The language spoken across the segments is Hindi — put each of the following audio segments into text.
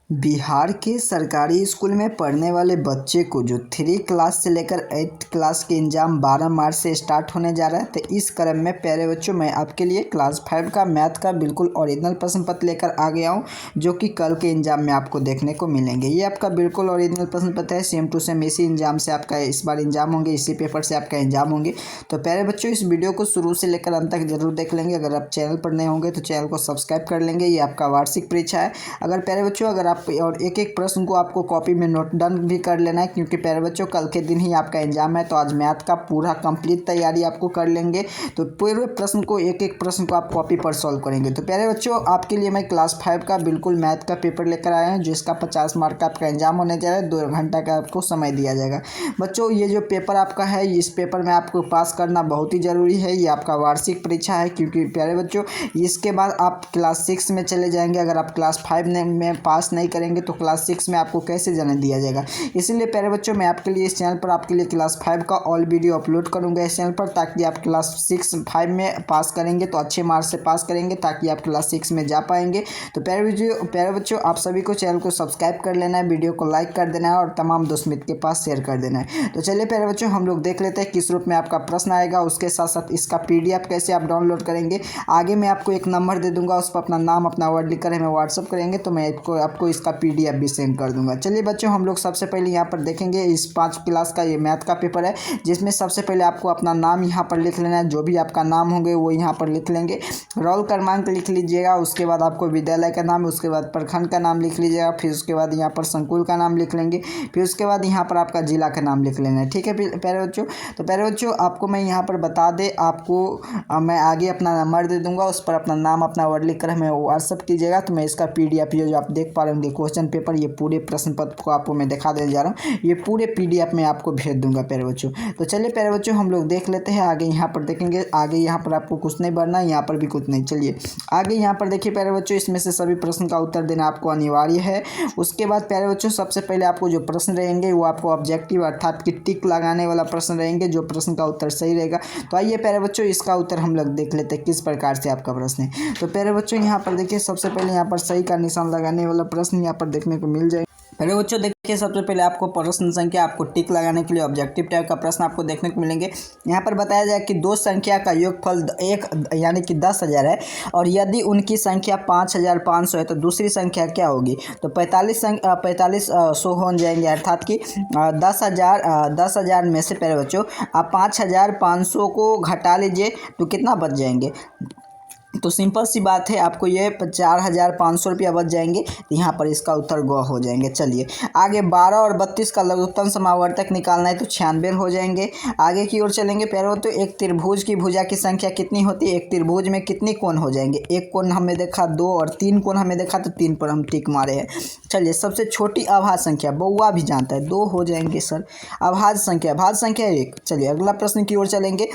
बिहार के सरकारी स्कूल में पढ़ने वाले बच्चे को जो 3 क्लास से लेकर 8 क्लास के एग्ज़ाम 12 मार्च से स्टार्ट होने जा रहा है। तो इस क्रम में प्यारे बच्चों मैं आपके लिए क्लास 5 का मैथ का बिल्कुल ओरिजिनल प्रश्न पत्र लेकर आ गया हूं, जो कि कल के एग्ज़ाम में आपको देखने को मिलेंगे। ये आपका बिल्कुल ओरिजिनल प्रश्न पत्र है, सेम टू सेम इसी एग्ज़ाम से आपका इस बार एग्ज़ाम होंगे, इसी पेपर से आपका एग्ज़ाम होंगे। तो प्यारे बच्चों इस वीडियो को शुरू से लेकर अंत तक जरूर देख लेंगे। अगर आप चैनल पर नए होंगे तो चैनल को सब्सक्राइब कर लेंगे। ये आपका वार्षिक परीक्षा है। अगर प्यारे बच्चों अगर आप और एक एक प्रश्न को आपको कॉपी में नोट डाउन भी कर लेना है, क्योंकि प्यारे बच्चों कल के दिन ही आपका एग्जाम है। तो आज मैथ का पूरा कंप्लीट तैयारी आपको कर लेंगे। तो पूरे प्रश्न को एक एक प्रश्न को आप कॉपी पर सॉल्व करेंगे। तो प्यारे बच्चों आपके लिए मैं क्लास 5 का बिल्कुल मैथ का पेपर लेकर आया हूँ, जिसका 50 मार्क का आपका एग्जाम होने जा रहा है। 2 घंटा का आपको समय दिया जाएगा। बच्चों ये जो पेपर आपका है, इस पेपर में आपको पास करना बहुत ही ज़रूरी है। ये आपका वार्षिक परीक्षा है, क्योंकि प्यारे बच्चों इसके बाद आप क्लास 6 में चले जाएंगे। अगर आप क्लास 5 में पास नहीं करेंगे तो क्लास 6 में आपको कैसे जाने दिया जाएगा। इसीलिए प्यारे बच्चों मैं आपके लिए इस चैनल पर आपके लिए क्लास 5 का ऑल वीडियो अपलोड करूंगा इस चैनल पर, ताकि आप क्लास 5 में पास करेंगे तो अच्छे मार्क्स से पास करेंगे, ताकि आप क्लास 6 में जा पाएंगे। तो प्यारे बच्चों आप सभी को चैनल को सब्सक्राइब कर लेना है, वीडियो को लाइक कर देना है और तमाम दोस्त मित्र के पास शेयर कर देना है। तो चलिए प्यारे बच्चों हम लोग देख लेते हैं किस रूप में आपका प्रश्न आएगा, उसके साथ साथ इसका PDF कैसे आप डाउनलोड करेंगे। आगे मैं आपको एक नंबर दे दूंगा, उस पर अपना नाम अपना वर्ड लिखकर हमें व्हाट्सअप करेंगे तो मैं आपको इसका PDF भी सेंड कर दूंगा। चलिए बच्चों हम लोग सबसे पहले यहाँ पर देखेंगे इस 5 क्लास का ये मैथ का पेपर है, जिसमें सबसे पहले आपको अपना नाम यहाँ पर लिख लेना है। जो भी आपका नाम होंगे वो यहाँ पर लिख लेंगे। रोल क्रमांक लिख लीजिएगा, उसके बाद आपको विद्यालय का नाम, उसके बाद प्रखंड का नाम लिख लीजिएगा, फिर उसके बाद यहाँ पर संकुल का नाम लिख लेंगे, फिर उसके बाद यहाँ पर आपका जिला का नाम लिख लेना है। ठीक है प्यारे बच्चों। तो प्यारे बच्चों आपको मैं यहाँ पर बता दे, आपको मैं आगे अपना नंबर दे दूंगा, उस पर अपना नाम अपना वर्ड लिख कर हमें व्हाट्सअप कीजिएगा। तो मैं इसका PDF जो आप देख पा रहे होंगे क्वेश्चन पेपर, ये पूरे प्रश्न पत्र को आपको मैं दिखा देने जा रहा हूँ। ये पूरे PDF में आपको भेज दूंगा प्यारे बच्चों। तो चलिए प्यारे बच्चों हम लोग देख लेते हैं आगे। यहाँ पर देखेंगे आगे यहाँ पर आपको कुछ नहीं भरना है, यहाँ पर भी कुछ नहीं। चलिए आगे यहाँ पर देखिए प्यारे बच्चों, इसमें से सभी प्रश्न का उत्तर देना आपको अनिवार्य है। उसके बाद प्यारे बच्चों सबसे पहले आपको जो प्रश्न रहेंगे वो आपको ऑब्जेक्टिव अर्थात कि टिक लगाने वाला प्रश्न रहेंगे, जो प्रश्न का उत्तर सही रहेगा। तो आइए प्यारे बच्चों इसका उत्तर हम लोग देख लेते हैं किस प्रकार से आपका प्रश्न है। तो प्यारे बच्चों यहाँ पर देखिए सबसे पहले यहाँ पर सही का निशान लगाने वाला प्रश्न यहाँ पर देखने को मिल जाएगा। पहले बच्चों देखिए सबसे पहले आपको प्रश्न संख्या, आपको टिक लगाने के लिए ऑब्जेक्टिव टाइप का प्रश्न आपको देखने को मिलेंगे। यहाँ पर बताया जाए कि 2 संख्या का योगफल 1 यानी कि 10,000 है, और यदि उनकी संख्या 5,500 है तो दूसरी संख्या क्या होगी। तो 4500 हो जाएंगे, अर्थात कि 10,000 में से प्यारे बच्चों आप 5,500 को घटा लीजिए तो कितना बच जाएंगे। तो सिंपल सी बात है, आपको ये 4,500 रुपया बच जाएंगे। तो यहाँ पर इसका उत्तर ग हो जाएंगे। चलिए आगे 12 और 32 का लघुत्तम समावर्तक निकालना है तो 96 हो जाएंगे। आगे की ओर चलेंगे प्यारे बच्चों, एक त्रिभुज की भुजा की संख्या कितनी होती है। एक त्रिभुज में कितने कोण हो जाएंगे। एक कोण हमें देखा 2 और 3 कोण हमें देखा, तो 3 पर हम टिक मारे हैं। चलिए सबसे छोटी अभाज्य संख्या, बउआ भी जानता है, 2 हो जाएंगे सर। अभाज्य संख्या 1। चलिए अगला प्रश्न की ओर चलेंगे।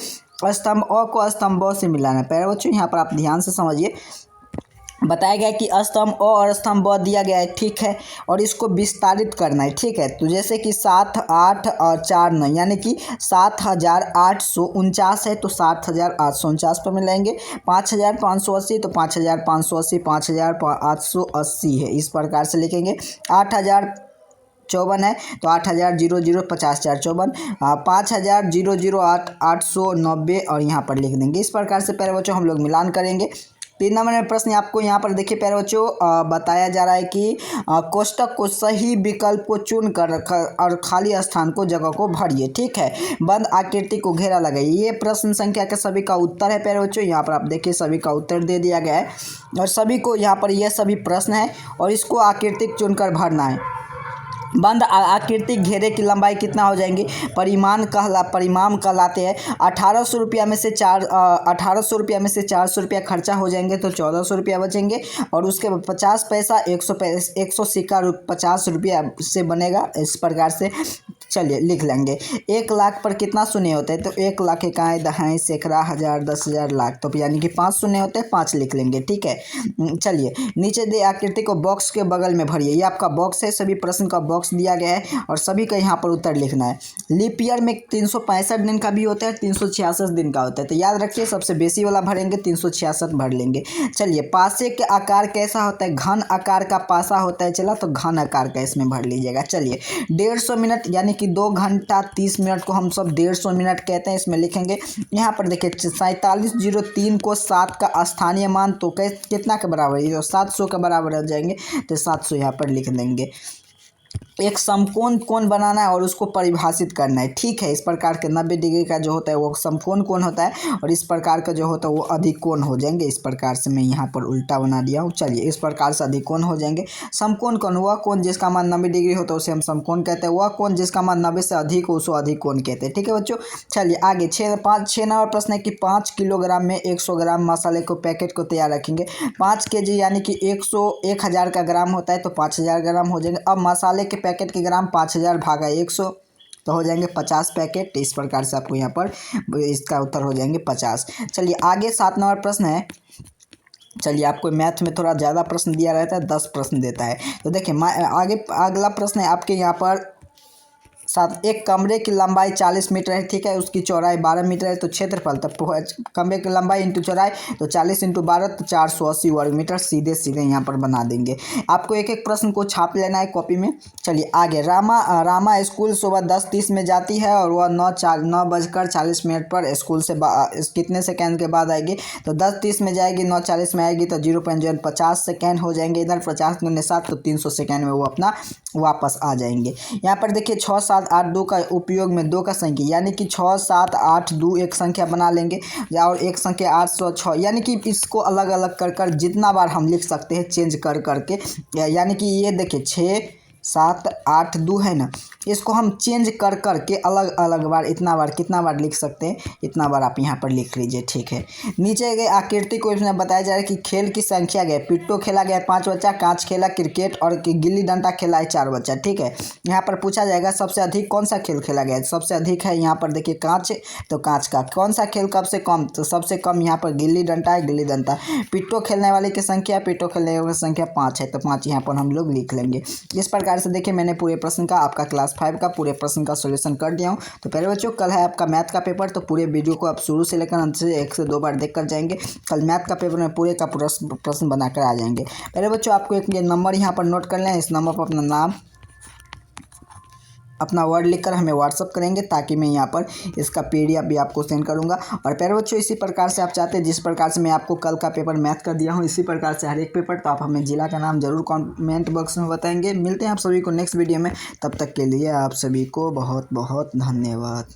स्तंभ अ को स्तंभ ब से मिलाना। प्यारे बच्चों यहाँ पर आप ध्यान से समझिए, बताया गया कि स्तंभ अ और स्तंभ ब दिया गया है, ठीक है, और इसको विस्तारित करना है, ठीक है। तो जैसे कि 7, 8 और 4, 9 यानी कि 7,849 है तो 7,849 पर मिलाएंगे। 5,580 तो 5,580, 5,880 है, इस प्रकार से लिखेंगे। 8,054 है तो 8,000 50,4 54, 5,008 890 और यहाँ पर लिख देंगे। इस प्रकार से प्यारे बच्चों हम लोग मिलान करेंगे। 3 नंबर में प्रश्न आपको यहाँ पर देखिए प्यारे बच्चों, बताया जा रहा है कि कोष्टक को सही विकल्प को चुन कर और खाली स्थान को जगह को भरिए, ठीक है। बंद आकृति को घेरा लगाइए। ये प्रश्न संख्या के सभी का उत्तर है प्यारे बच्चों। यहाँ पर आप देखिए सभी का उत्तर दे दिया गया है, और सभी को यहाँ पर यह सभी प्रश्न है और इसको आकृति चुनकर भरना है। बंद आकृतिक घेरे की लंबाई कितना हो जाएंगी। परिमाण कहलाते हैं। 1,800 रुपया में से 400 रुपया खर्चा हो जाएंगे तो 1,400 रुपया बचेंगे, और उसके बाद 50 पैसा 100 सिक्का 50 रुपया से बनेगा। इस प्रकार से चलिए लिख लेंगे 1 लाख पर कितना शून्य होते हैं, तो 1 लाख इकाई दहाई सैकड़ा हज़ार 10,000 लाख, तो यानी कि 5 शून्य होते हैं, 5 लिख लेंगे। ठीक है, चलिए नीचे दे आकृति को बॉक्स के बगल में भरिए। ये आपका बॉक्स है, सभी प्रश्न का बॉक्स दिया गया है और सभी का यहाँ पर उत्तर लिखना है। लीप ईयर में 365 दिन का भी होता है, 366 दिन का होता है, तो याद रखिए सबसे बेसी वाला भरेंगे, 366 भर लेंगे। चलिए पासे के आकार कैसा होता है, घन आकार का पासा होता है, चला तो घन आकार का इसमें भर लीजिएगा। चलिए 150 मिनट यानी कि 2 घंटा 30 मिनट को हम सब 150 मिनट कहते हैं, इसमें लिखेंगे। यहाँ पर देखिए 4703 को 7 का स्थानीय मान तो कितना के बराबर है, तो 700 के बराबर हो जाएंगे, तो 700 यहाँ पर लिख देंगे। एक समकोण कोण बनाना है और उसको परिभाषित करना है। ठीक है, इस प्रकार के 90 डिग्री का जो होता है वो समकोण कोण होता है और इस प्रकार का जो होता है वो अधिकोण हो जाएंगे। इस प्रकार से मैं यहाँ पर उल्टा बना दिया हूँ। चलिए इस प्रकार से अधिकोण हो जाएंगे। समकोण कोण वह कोण जिसका मान 90 डिग्री होता है उसे हम समकोण कहते हैं, वह कोण जिसका मान 90 से अधिक हो उसे अधिकोण कहते हैं। ठीक है बच्चों, चलिए आगे 6 नंबर प्रश्न है कि 5 किलोग्राम में 100 ग्राम मसाले को पैकेट को तैयार रखेंगे। 5 kg यानी कि 1000 का ग्राम होता है, तो 5000 ग्राम हो जाएंगे। अब मसाले के पैकेट के ग्राम 5000 भागा 100 तो हो जाएंगे 50 पैकेट। इस प्रकार से आपको यहाँ पर इसका उत्तर हो जाएंगे 50। चलिए आगे 7 नंबर प्रश्न है। चलिए आपको मैथ में थोड़ा ज़्यादा प्रश्न दिया रहता है, 10 प्रश्न देता है, तो देखिए आगे अगला प्रश्न है आपके यहाँ पर एक कमरे की लंबाई 40 मीटर है। ठीक है, उसकी चौड़ाई 12 मीटर है, तो क्षेत्रफल तब कमरे की लंबाई इंटू चौड़ाई तो 40 इंटू 12 तो 480 वर्ग मीटर। सीधे सीधे यहाँ पर बना देंगे। आपको एक एक प्रश्न को छाप लेना है कॉपी में। चलिए आगे रामा स्कूल सुबह 10:30 में जाती है और वह 9:40 पर स्कूल से कितने सेकेंड के बाद आएगी, तो 10:30 में जाएगी, 9:40 में आएगी, तो 0.50 सेकेंड हो जाएंगे। इधर 50 × 7 तो 300 सेकेंड में वो अपना वापस आ जाएंगे। यहाँ पर देखिए 6, 7, 8, 2 का उपयोग में 2 का संख्या यानी कि 6, 7, 8, 2 एक संख्या बना लेंगे और एक संख्या 806 यानी कि इसको अलग अलग कर जितना बार हम लिख सकते हैं चेंज कर करके। यानी कि ये देखिए 6, 7, 8, 2 है ना, इसको हम चेंज कर के अलग अलग बार इतना बार कितना बार लिख सकते हैं, इतना बार आप यहाँ पर लिख लीजिए। ठीक है, नीचे गए आकृति को इसमें बताया जा रहा है कि खेल की संख्या गए, पिट्टो खेला गया 5 बच्चा, कांच खेला क्रिकेट और गिल्ली डंडा खेला है 4 बच्चा। ठीक है, यहाँ पर पूछा जाएगा सबसे अधिक कौन सा खेल खेला गया है, सबसे अधिक है यहाँ पर देखिए कांच, तो कांच का। कौन सा खेल कब से कम, तो सबसे कम यहाँ पर गिल्ली डंडा है, गिल्ली डंडा। पिट्टो खेलने वाले की संख्या, पिट्टो खेलने वाले की संख्या 5 है, तो 5 यहाँ पर हम लोग लिख लेंगे। इस प्रकार से देखिए मैंने पूरे प्रश्न का आपका क्लास 5 का पूरे प्रश्न का सॉल्यूशन कर दिया हूँ। तो पहले बच्चों कल है आपका मैथ का पेपर, तो पूरे वीडियो को आप शुरू से लेकर अंत से 1 से 2 बार देख कर जाएंगे। कल मैथ का पेपर में पूरे का पूरा प्रश्न बनाकर आ जाएंगे। पहले बच्चों आपको एक ये नंबर यहाँ पर नोट कर लें, इस नंबर पर अपना नाम अपना वर्ड लिखकर हमें व्हाट्सअप करेंगे ताकि मैं यहाँ पर इसका PDF भी आपको सेंड करूँगा। और प्यारे बच्चों इसी प्रकार से आप चाहते हैं जिस प्रकार से मैं आपको कल का पेपर मैथ का दिया हूँ इसी प्रकार से हर एक पेपर, तो आप हमें जिला का नाम जरूर कमेंट बॉक्स में बताएंगे। मिलते हैं आप सभी को नेक्स्ट वीडियो में, तब तक के लिए आप सभी को बहुत बहुत धन्यवाद।